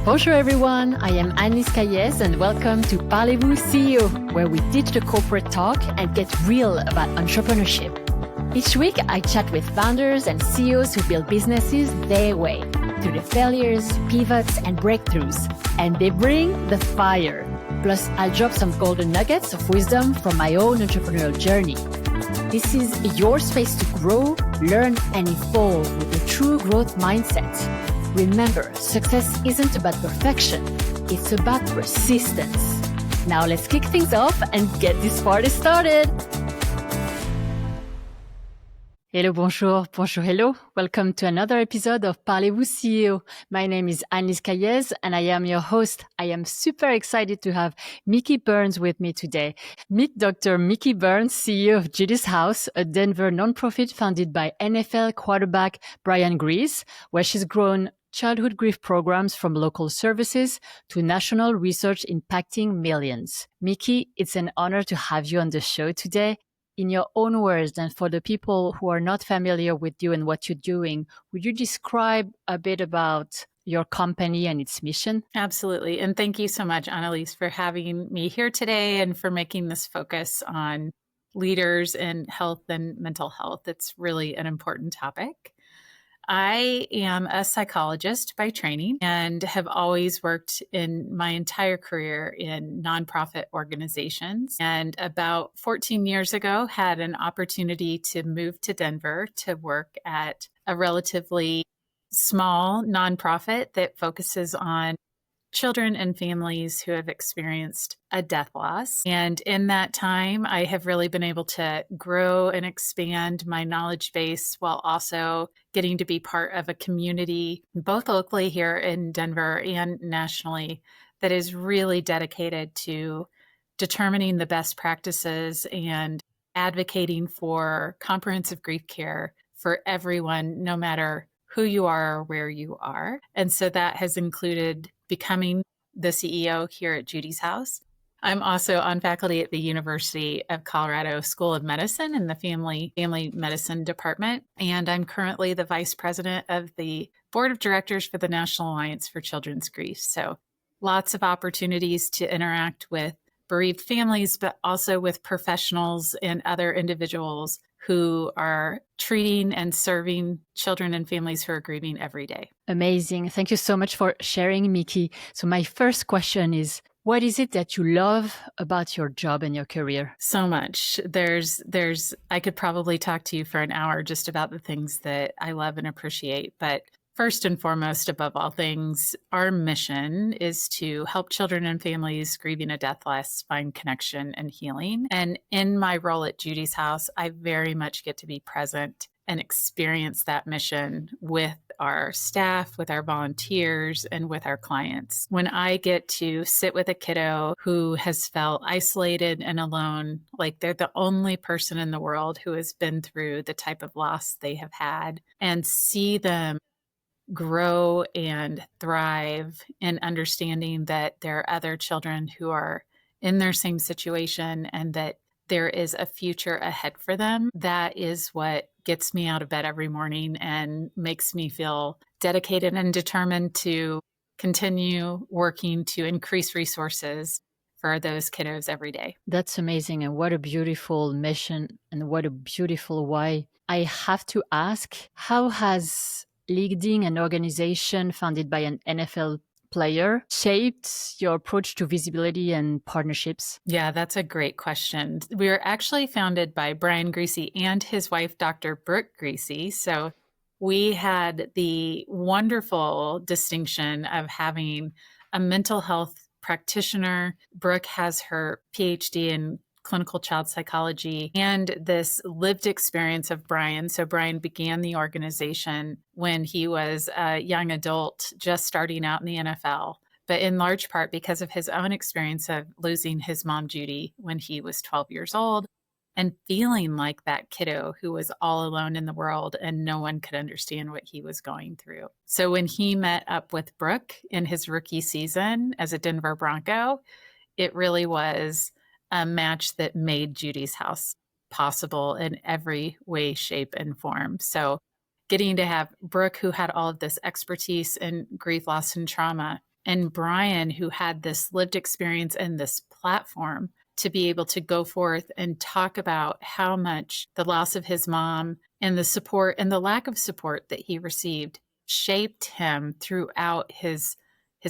Bonjour everyone, I am Anne-Lise Cailliez and welcome to Parlez-Vous CEO, where we teach the corporate talk and get real about entrepreneurship. Each week, I chat with founders and CEOs who build businesses their way, through the failures, pivots, and breakthroughs. And they bring the fire. Plus, I'll drop some golden nuggets of wisdom from my own entrepreneurial journey. This is your space to grow, learn, and evolve with a true growth mindset. Remember, success isn't about perfection. It's about persistence. Now let's kick things off and get this party started. Hello, bonjour, hello. Welcome to another episode of Parlez-Vous CEO. My name is Anne-Lise Cailliez and I am your host. I am super excited to have Micki Burns with me today. Meet Dr. Micki Burns, CEO of Judy's House, a Denver nonprofit founded by NFL quarterback Brian Griese, where she's grown childhood grief programs from local services to national research impacting millions. Micki, it's an honor to have you on the show today. In your own words, and for the people who are not familiar with you and what you're doing, would you describe a bit about your company and its mission? Absolutely. And thank you so much, Anne-Lise, for having me here today and for making this focus on leaders in health and mental health. It's really an important topic. I am a psychologist by training and have always worked in my entire career in nonprofit organizations. And about 14 years ago, had an opportunity to move to Denver to work at a relatively small nonprofit that focuses on children and families who have experienced a death loss. And in that time, I have really been able to grow and expand my knowledge base while also getting to be part of a community, both locally here in Denver and nationally, that is really dedicated to determining the best practices and advocating for comprehensive grief care for everyone, no matter who you are or where you are. And so that has included becoming the CEO here at Judy's House. I'm also on faculty at the University of Colorado School of Medicine in the Family Medicine Department. And I'm currently the Vice President of the Board of Directors for the National Alliance for Children's Grief. So lots of opportunities to interact with bereaved families, but also with professionals and other individuals who are treating and serving children and families who are grieving every day. Amazing. Thank you so much for sharing, Micki. So my first question is, what is it that you love about your job and your career? So much. I could probably talk to you for an hour just about the things that I love and appreciate. But first and foremost, above all things, our mission is to help children and families grieving a death loss find connection and healing. And in my role at Judy's House, I very much get to be present and experience that mission with our staff, with our volunteers, and with our clients. When I get to sit with a kiddo who has felt isolated and alone, like they're the only person in the world who has been through the type of loss they have had, and see them grow and thrive in understanding that there are other children who are in their same situation and that there is a future ahead for them. That is what gets me out of bed every morning and makes me feel dedicated and determined to continue working to increase resources for those kiddos every day. That's amazing. And what a beautiful mission and what a beautiful why. I have to ask, how has leading an organization founded by an NFL player shaped your approach to visibility and partnerships? Yeah, that's a great question. We were actually founded by Brian Griese and his wife, Dr. Brooke Griese. So we had the wonderful distinction of having a mental health practitioner. Brooke has her PhD in clinical child psychology and this lived experience of Brian. So Brian began the organization when he was a young adult, just starting out in the NFL, but in large part because of his own experience of losing his mom, Judy, when he was 12 years old and feeling like that kiddo who was all alone in the world and no one could understand what he was going through. So when he met up with Brooke in his rookie season as a Denver Bronco, it really was a match that made Judy's House possible in every way, shape, and form. So getting to have Brooke, who had all of this expertise in grief, loss, and trauma, And Brian, who had this lived experience and this platform to be able to go forth and talk about how much the loss of his mom and the support and the lack of support that he received shaped him throughout his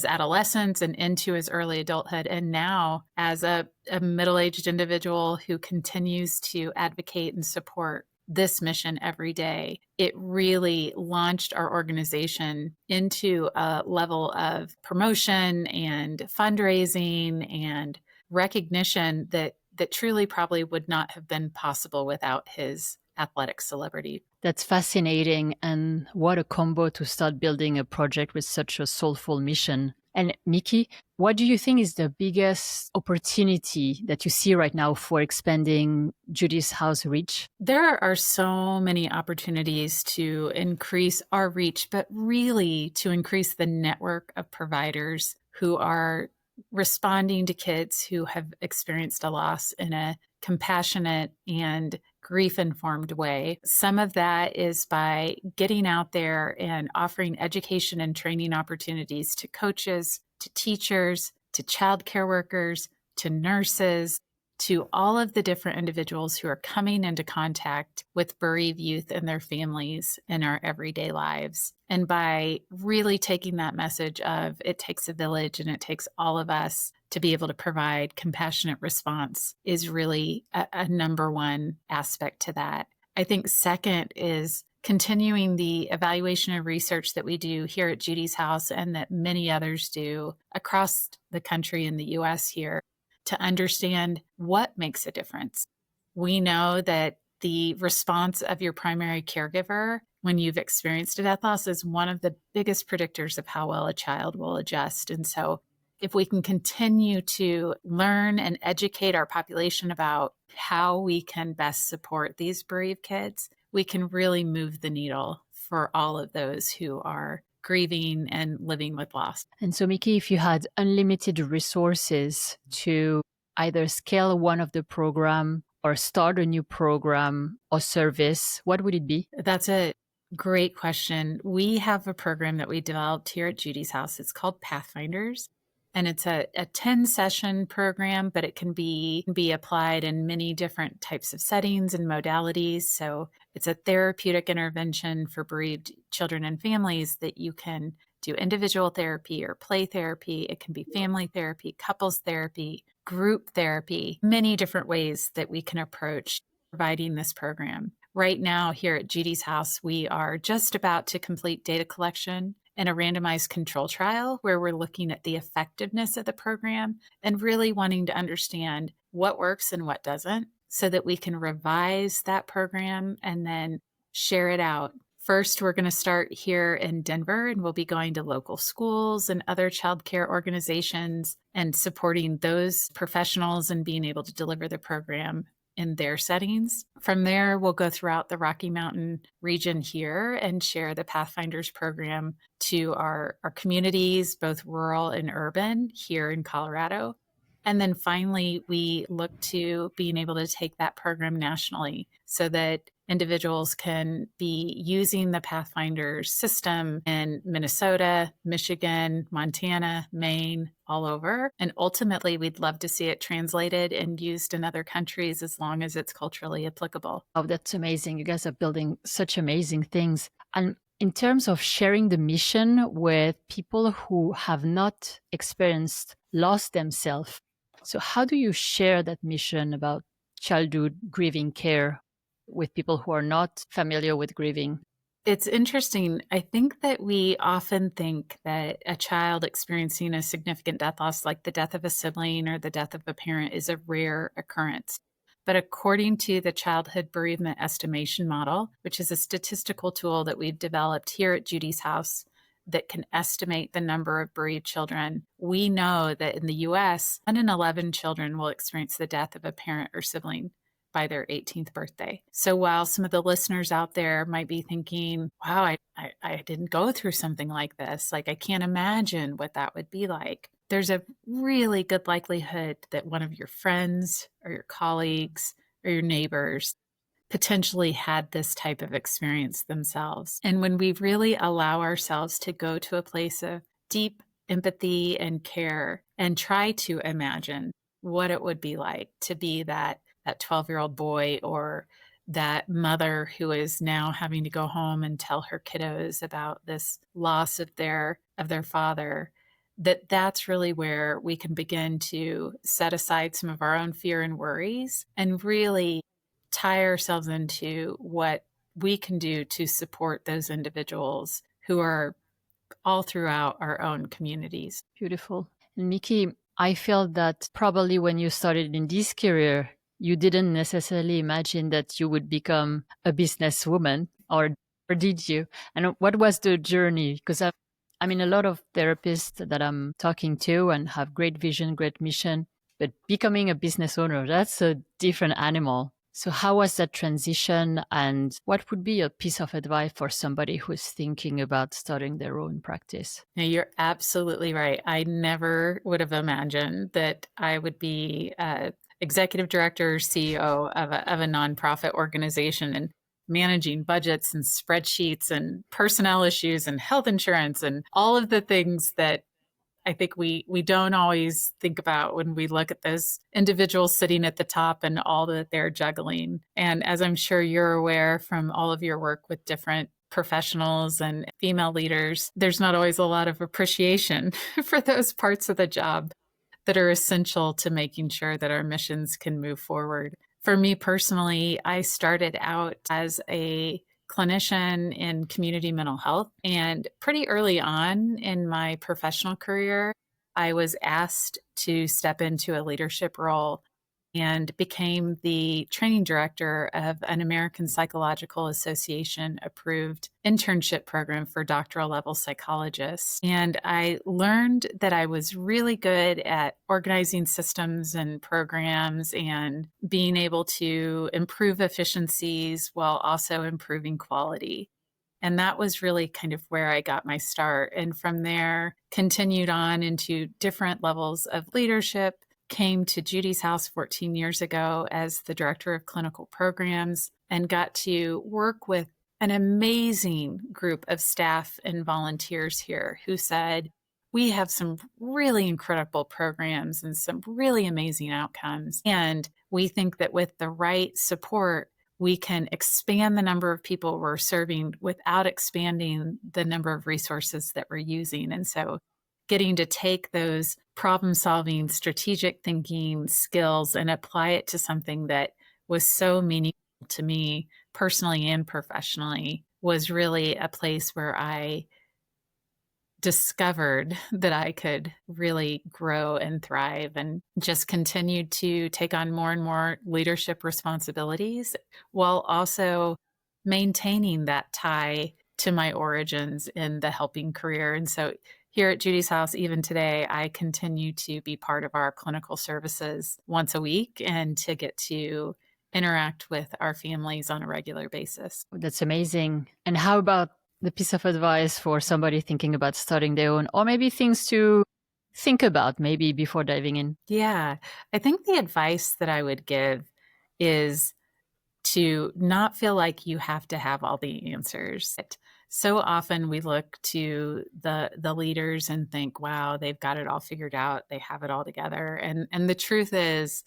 adolescence and into his early adulthood. And now, as a middle-aged individual who continues to advocate and support this mission every day, it really launched our organization into a level of promotion and fundraising and recognition that truly probably would not have been possible without his athletic celebrity. That's fascinating. And what a combo to start building a project with such a soulful mission. And Micki, what do you think is the biggest opportunity that you see right now for expanding Judy's house reach? There are so many opportunities to increase our reach, but really to increase the network of providers who are responding to kids who have experienced a loss in a compassionate and grief-informed way. Some of that is by getting out there and offering education and training opportunities to coaches, to teachers, to childcare workers, to nurses, to all of the different individuals who are coming into contact with bereaved youth and their families in our everyday lives. And by really taking that message of it takes a village and it takes all of us to be able to provide compassionate response is really a number one aspect to that. I think second is continuing the evaluation and research that we do here at Judy's house and that many others do across the country in the US here to understand what makes a difference. We know that the response of your primary caregiver when you've experienced a death loss is one of the biggest predictors of how well a child will adjust. And so if we can continue to learn and educate our population about how we can best support these bereaved kids, we can really move the needle for all of those who are grieving and living with loss. And so, Micki, if you had unlimited resources to either scale one of the program or start a new program or service, what would it be? That's a great question. We have a program that we developed here at Judy's house. It's called Pathfinders. And it's a 10-session program, but it can be applied in many different types of settings and modalities. So it's a therapeutic intervention for bereaved children and families that you can do individual therapy or play therapy. It can be family therapy, couples therapy, group therapy, many different ways that we can approach providing this program. Right now here at Judy's house, we are just about to complete data collection and a randomized control trial where we're looking at the effectiveness of the program and really wanting to understand what works and what doesn't so that we can revise that program and then share it out. First, we're going to start here in Denver, and we'll be going to local schools and other childcare organizations and supporting those professionals and being able to deliver the program in their settings. From there, we'll go throughout the Rocky Mountain region here and share the Pathfinders program to our communities, both rural and urban, here in Colorado. And then finally, we look to being able to take that program nationally so that individuals can be using the Pathfinders system in Minnesota, Michigan, Montana, Maine, all over. And ultimately, we'd love to see it translated and used in other countries as long as it's culturally applicable. Oh, that's amazing. You guys are building such amazing things. And in terms of sharing the mission with people who have not experienced loss themselves, so how do you share that mission about childhood grieving care with people who are not familiar with grieving? It's interesting. I think that we often think that a child experiencing a significant death loss, like the death of a sibling or the death of a parent, is a rare occurrence. But according to the Childhood Bereavement Estimation Model, which is a statistical tool that we've developed here at Judy's house that can estimate the number of bereaved children, we know that in the US, 1 in 11 children will experience the death of a parent or sibling by their 18th birthday. So while some of the listeners out there might be thinking, wow, I didn't go through something like this, like I can't imagine what that would be like, there's a really good likelihood that one of your friends or your colleagues or your neighbors potentially had this type of experience themselves. And when we really allow ourselves to go to a place of deep empathy and care and try to imagine what it would be like to be that 12-year-old boy or that mother who is now having to go home and tell her kiddos about this loss of their father, that's really where we can begin to set aside some of our own fear and worries and really tie ourselves into what we can do to support those individuals who are all throughout our own communities. Beautiful. And Micki, I feel that probably when you started in this career, you didn't necessarily imagine that you would become a businesswoman, or did you? And what was the journey? Because I mean, a lot of therapists that I'm talking to and have great vision, great mission, but becoming a business owner, that's a different animal. So how was that transition, and what would be a piece of advice for somebody who's thinking about starting their own practice? Now, you're absolutely right. I never would have imagined that I would be executive director, CEO of a nonprofit organization and managing budgets and spreadsheets and personnel issues and health insurance and all of the things that I think we don't always think about when we look at those individuals sitting at the top and all that they're juggling. And as I'm sure you're aware from all of your work with different professionals and female leaders, there's not always a lot of appreciation for those parts of the job that are essential to making sure that our missions can move forward. For me personally, I started out as a clinician in community mental health. And pretty early on in my professional career, I was asked to step into a leadership role and became the training director of an American Psychological Association approved internship program for doctoral level psychologists. And I learned that I was really good at organizing systems and programs and being able to improve efficiencies while also improving quality. And that was really kind of where I got my start. And from there, continued on into different levels of leadership, came to Judy's house 14 years ago as the director of clinical programs and got to work with an amazing group of staff and volunteers here who said, we have some really incredible programs and some really amazing outcomes. And we think that with the right support, we can expand the number of people we're serving without expanding the number of resources that we're using. And so getting to take those problem-solving, strategic thinking skills and apply it to something that was so meaningful to me personally and professionally was really a place where I discovered that I could really grow and thrive, and just continued to take on more and more leadership responsibilities while also maintaining that tie to my origins in the helping career. And so here at Judy's house, even today, I continue to be part of our clinical services once a week and to get to interact with our families on a regular basis. That's amazing. And how about the piece of advice for somebody thinking about starting their own, or maybe things to think about maybe before diving in? Yeah, I think the advice that I would give is to not feel like you have to have all the answers. So often we look to the leaders and think, wow, they've got it all figured out. They have it all together. And the truth is,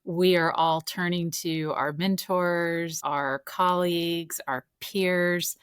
we are all turning to our mentors, our colleagues, our peers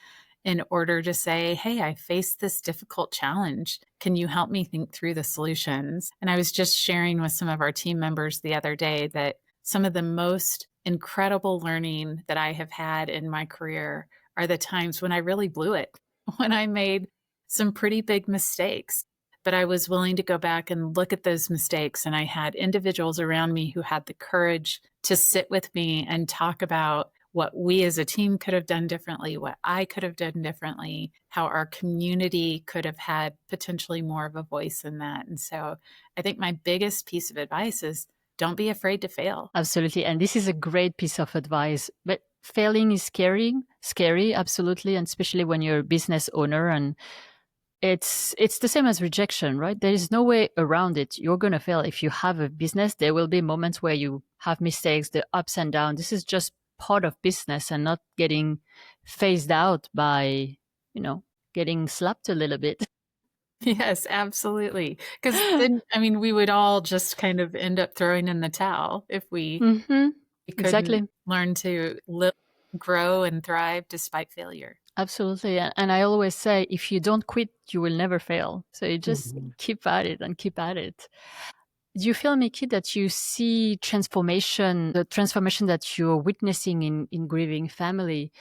in order to say, hey, I faced this difficult challenge. Can you help me think through the solutions? And I was just sharing with some of our team members the other day that some of the most incredible learning that I have had in my career are the times when I really blew it, when I made some pretty big mistakes. But I was willing to go back and look at those mistakes. And I had individuals around me who had the courage to sit with me and talk about what we as a team could have done differently, what I could have done differently, how our community could have had potentially more of a voice in that. And so I think my biggest piece of advice is don't be afraid to fail. Absolutely. And this is a great piece of advice. But failing is scary, absolutely. And especially when you're a business owner, and it's the same as rejection, right? There is no way around it. You're going to fail. If you have a business, there will be moments where you have mistakes, the ups and downs. This is just part of business, and not getting phased out by, getting slapped a little bit. Yes, absolutely. Because then, I mean, we would all just kind of end up throwing in the towel if Hmm. we couldn't Exactly. learn to live, grow, and thrive despite failure. Absolutely. And I always say, if you don't quit, you will never fail. So you just Mhm. keep at it and keep at it. Do you feel, Micki, that you see transformation, the transformation that you're witnessing in grieving family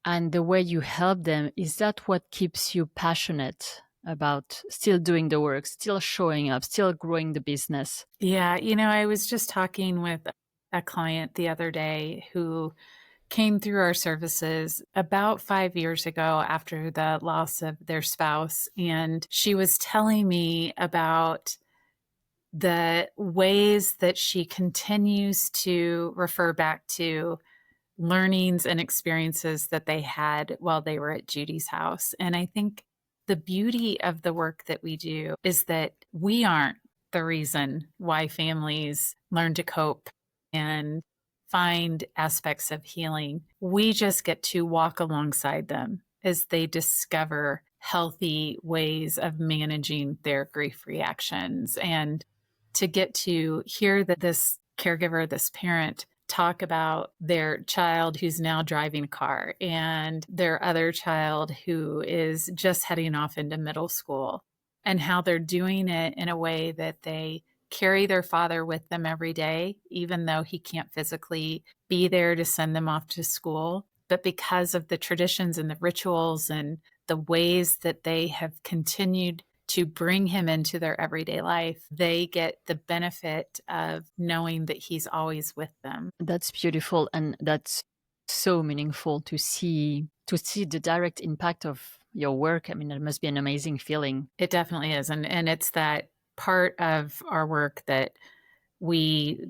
and the way you help them, is that what keeps you passionate about still doing the work, still showing up, still growing the business? Yeah, I was just talking with a client the other day who came through our services about 5 years ago after the loss of their spouse. And she was telling me about the ways that she continues to refer back to learnings and experiences that they had while they were at Judy's house. And I think the beauty of the work that we do is that we aren't the reason why families learn to cope and find aspects of healing. We just get to walk alongside them as they discover healthy ways of managing their grief reactions, and to get to hear that this caregiver, this parent, talk about their child who's now driving a car and their other child who is just heading off into middle school, and how they're doing it in a way that they carry their father with them every day, even though he can't physically be there to send them off to school. But because of the traditions and the rituals and the ways that they have continued to bring him into their everyday life, they get the benefit of knowing that he's always with them. That's beautiful, and that's so meaningful to see the direct impact of your work. I mean, it must be an amazing feeling. It definitely is. And it's that part of our work that we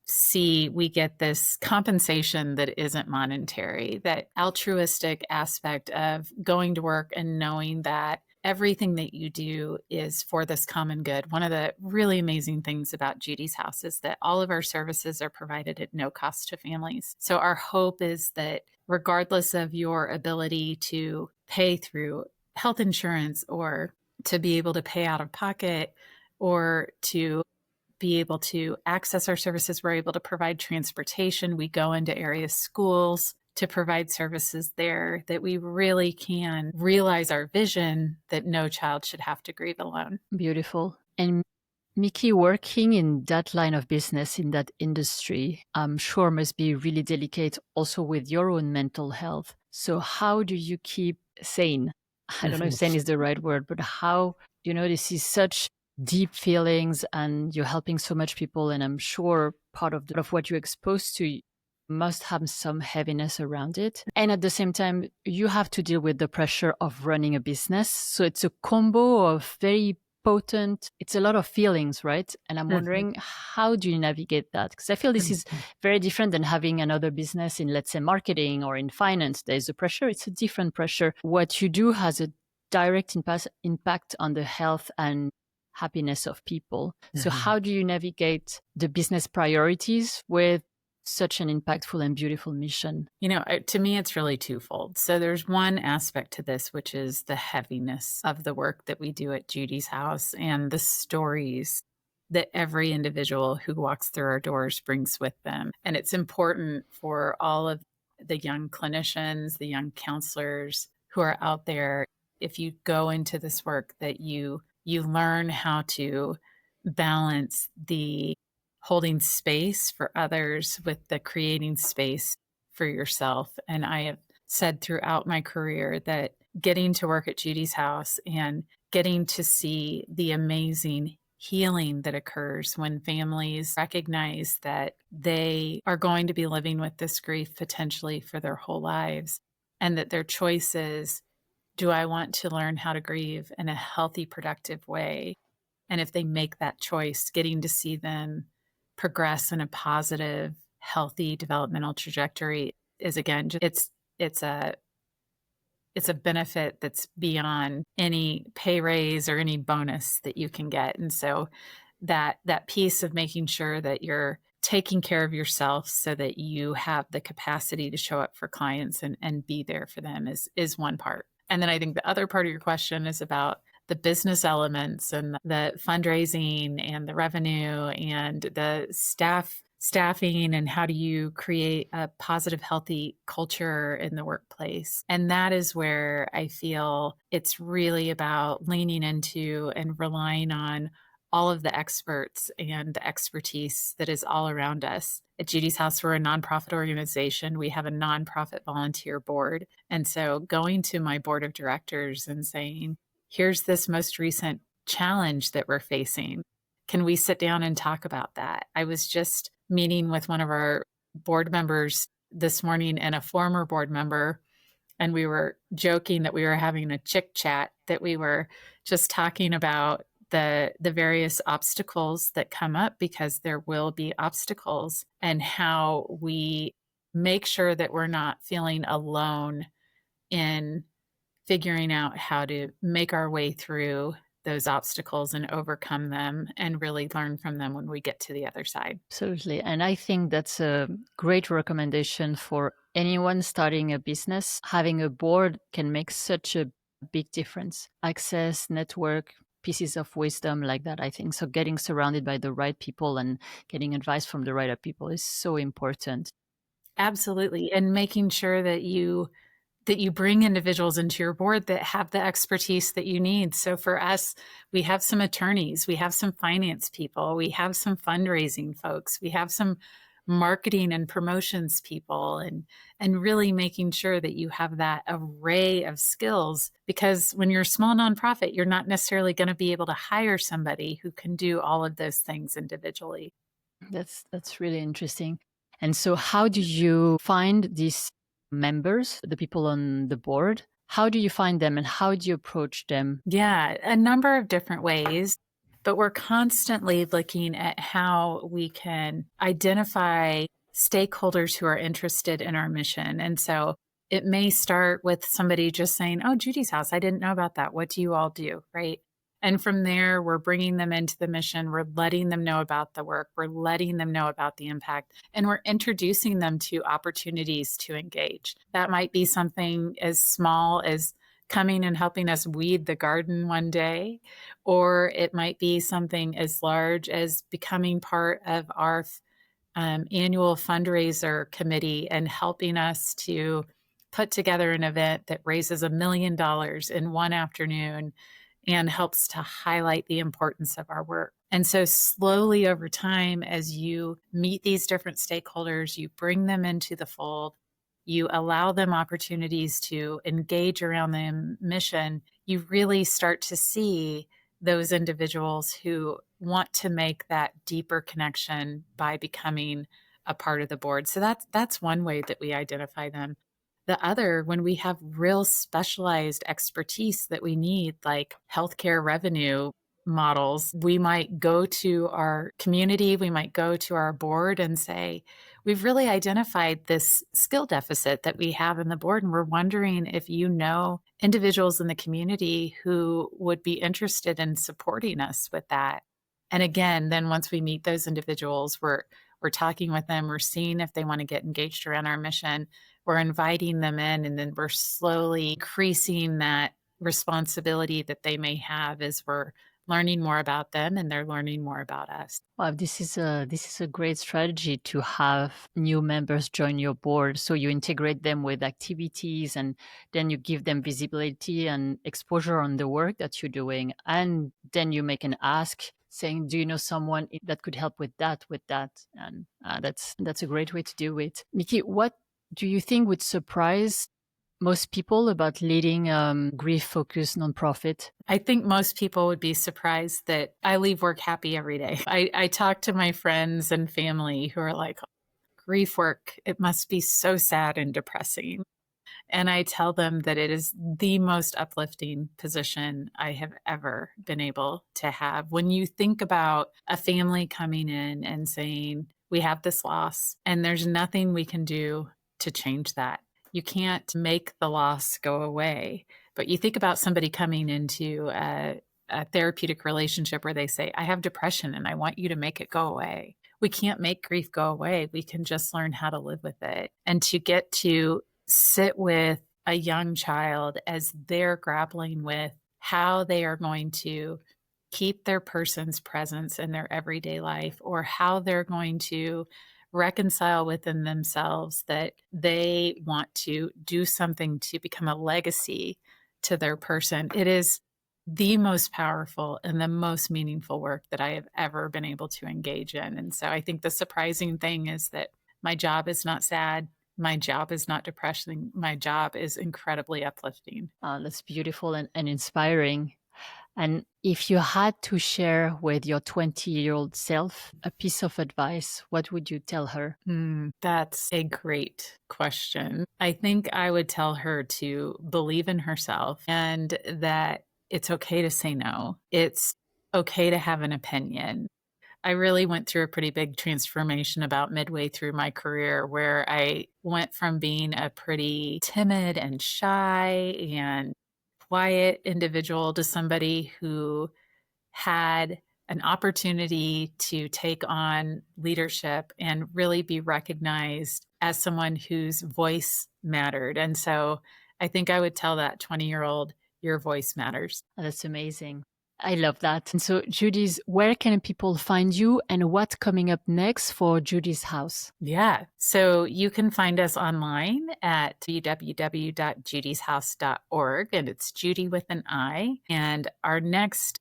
see we get this compensation that isn't monetary, that altruistic aspect of going to work and knowing that everything that you do is for this common good. One of the really amazing things about Judy's house is that all of our services are provided at no cost to families. So our hope is that regardless of your ability to pay through health insurance, or to be able to pay out of pocket, or to be able to access our services, we're able to provide transportation. We go into area schools to provide services there, that we really can realize our vision that no child should have to grieve alone. Beautiful. And Micki, working in that line of business, in that industry, I'm sure must be really delicate also with your own mental health. So how do you keep sane? I don't know if sane is the right word, but how, this is such deep feelings and you're helping so much people. And I'm sure part of what you're exposed to must have some heaviness around it. And at the same time, you have to deal with the pressure of running a business. So it's a combo of very potent, it's a lot of feelings, right? And I'm Mhm. wondering, how do you navigate that? Because I feel this is very different than having another business in, let's say, marketing or in finance. There's a pressure, it's a different pressure. What you do has a direct impact on the health and happiness of people. So Mhm. how do you navigate the business priorities with such an impactful and beautiful mission? To me, it's really twofold. So there's one aspect to this, which is the heaviness of the work that we do at Judy's house and the stories that every individual who walks through our doors brings with them. And it's important for all of the young clinicians, the young counselors who are out there, if you go into this work, that you learn how to balance the holding space for others with the creating space for yourself. And I have said throughout my career that getting to work at Judy's house and getting to see the amazing healing that occurs when families recognize that they are going to be living with this grief potentially for their whole lives, and that their choice is, do I want to learn how to grieve in a healthy, productive way? And if they make that choice, getting to see them progress in a positive, healthy developmental trajectory is, again, it's a it's a benefit that's beyond any pay raise or any bonus that you can get. And so that piece of making sure that you're taking care of yourself so that you have the capacity to show up for clients and be there for them is one part. And then I think the other part of your question is about the business elements and the fundraising and the revenue and the staffing and how do you create a positive, healthy culture in the workplace. And that is where I feel it's really about leaning into and relying on all of the experts and the expertise that is all around us. At Judy's House, we're a nonprofit organization. We have a nonprofit volunteer board. And so going to my board of directors and saying, here's this most recent challenge that we're facing. Can we sit down and talk about that? I was just meeting with one of our board members this morning and a former board member, and we were joking that we were having a chick chat, that we were just talking about the various obstacles that come up, because there will be obstacles, and how we make sure that we're not feeling alone in figuring out how to make our way through those obstacles and overcome them and really learn from them when we get to the other side. Absolutely. And I think that's a great recommendation for anyone starting a business. Having a board can make such a big difference. Access, network, pieces of wisdom like that, I think. So getting surrounded by the right people and getting advice from the right people is so important. Absolutely. And making sure that you bring individuals into your board that have the expertise that you need. So for us, we have some attorneys, we have some finance people, we have some fundraising folks, we have some marketing and promotions people, and really making sure that you have that array of skills, because when you're a small nonprofit, you're not necessarily going to be able to hire somebody who can do all of those things individually. That's really interesting. And so how do you find these members, the people on the board? How do you find them and how do you approach them? Yeah, a number of different ways, but we're constantly looking at how we can identify stakeholders who are interested in our mission. And so it may start with somebody just saying, "Oh, Judy's House, I didn't know about that. What do you all do?" Right? And from there, we're bringing them into the mission. We're letting them know about the work. We're letting them know about the impact. And we're introducing them to opportunities to engage. That might be something as small as coming and helping us weed the garden one day, or it might be something as large as becoming part of our annual fundraiser committee and helping us to put together an event that raises $1 million in one afternoon and helps to highlight the importance of our work. And so slowly over time, as you meet these different stakeholders, you bring them into the fold, you allow them opportunities to engage around the mission, you really start to see those individuals who want to make that deeper connection by becoming a part of the board. So that's one way that we identify them. The other, when we have real specialized expertise that we need, like healthcare revenue models, we might go to our community, we might go to our board and say, we've really identified this skill deficit that we have in the board, and we're wondering if you know individuals in the community who would be interested in supporting us with that. And again, then once we meet those individuals, we're talking with them, we're seeing if they want to get engaged around our mission, we're inviting them in, and then we're slowly increasing that responsibility that they may have as we're learning more about them and they're learning more about us. Wow, this is a great strategy to have new members join your board. So you integrate them with activities and then you give them visibility and exposure on the work that you're doing. And then you make an ask saying, do you know someone that could help with that, And that's a great way to do it. Micki, what do you think would surprise most people about leading grief-focused nonprofit? I think most people would be surprised that I leave work happy every day. I talk to my friends and family who are like, grief work, it must be so sad and depressing. And I tell them that it is the most uplifting position I have ever been able to have. When you think about a family coming in and saying, we have this loss and there's nothing we can do to change that. You can't make the loss go away. But you think about somebody coming into a therapeutic relationship where they say, I have depression and I want you to make it go away. We can't make grief go away. We can just learn how to live with it. And to get to sit with a young child as they're grappling with how they are going to keep their person's presence in their everyday life, or how they're going to reconcile within themselves that they want to do something to become a legacy to their person. It is the most powerful and the most meaningful work that I have ever been able to engage in. And so I think the surprising thing is that my job is not sad. My job is not depressing. My job is incredibly uplifting. That's beautiful and inspiring. And if you had to share with your 20-year-old self a piece of advice, what would you tell her? That's a great question. I think I would tell her to believe in herself and that it's okay to say no. It's okay to have an opinion. I really went through a pretty big transformation about midway through my career, where I went from being a pretty timid and shy and quiet individual to somebody who had an opportunity to take on leadership and really be recognized as someone whose voice mattered. And so I think I would tell that 20-year-old, your voice matters. That's amazing. I love that. And so, Judy's, where can people find you and what's coming up next for Judy's House? Yeah. So you can find us online at www.judyshouse.org, and it's Judy with an I. And our next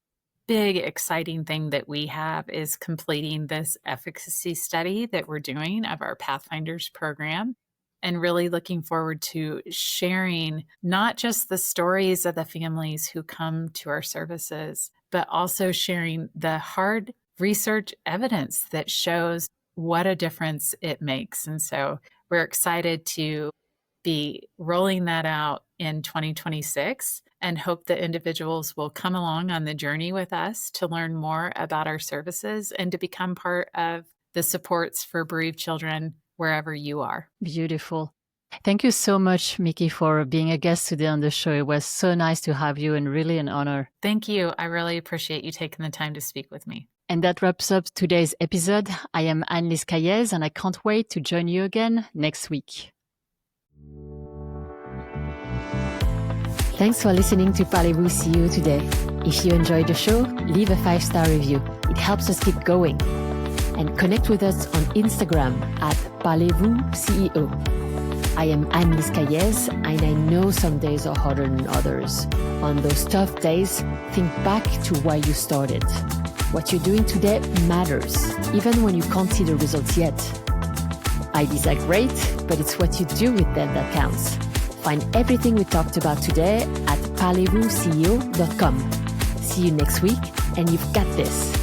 big exciting thing that we have is completing this efficacy study that we're doing of our Pathfinders program, and really looking forward to sharing not just the stories of the families who come to our services, but also sharing the hard research evidence that shows what a difference it makes. And so we're excited to be rolling that out in 2026 and hope that individuals will come along on the journey with us to learn more about our services and to become part of the supports for bereaved children wherever you are. Beautiful. Thank you so much, Micki, for being a guest today on the show. It was so nice to have you and really an honor. Thank you. I really appreciate you taking the time to speak with me. And that wraps up today's episode. I am Anne-Lise Cailliez, and I can't wait to join you again next week. Thanks for listening to Parlez-Vous CEO today. If you enjoyed the show, leave a 5-star review. It helps us keep going. And connect with us on Instagram at Parlez-Vous CEO. I am Anne-Lise Cailliez, and I know some days are harder than others. On those tough days, think back to why you started. What you're doing today matters, even when you can't see the results yet. Ideas are great, but it's what you do with them that counts. Find everything we talked about today at parlezvousceo.com. See you next week, and you've got this.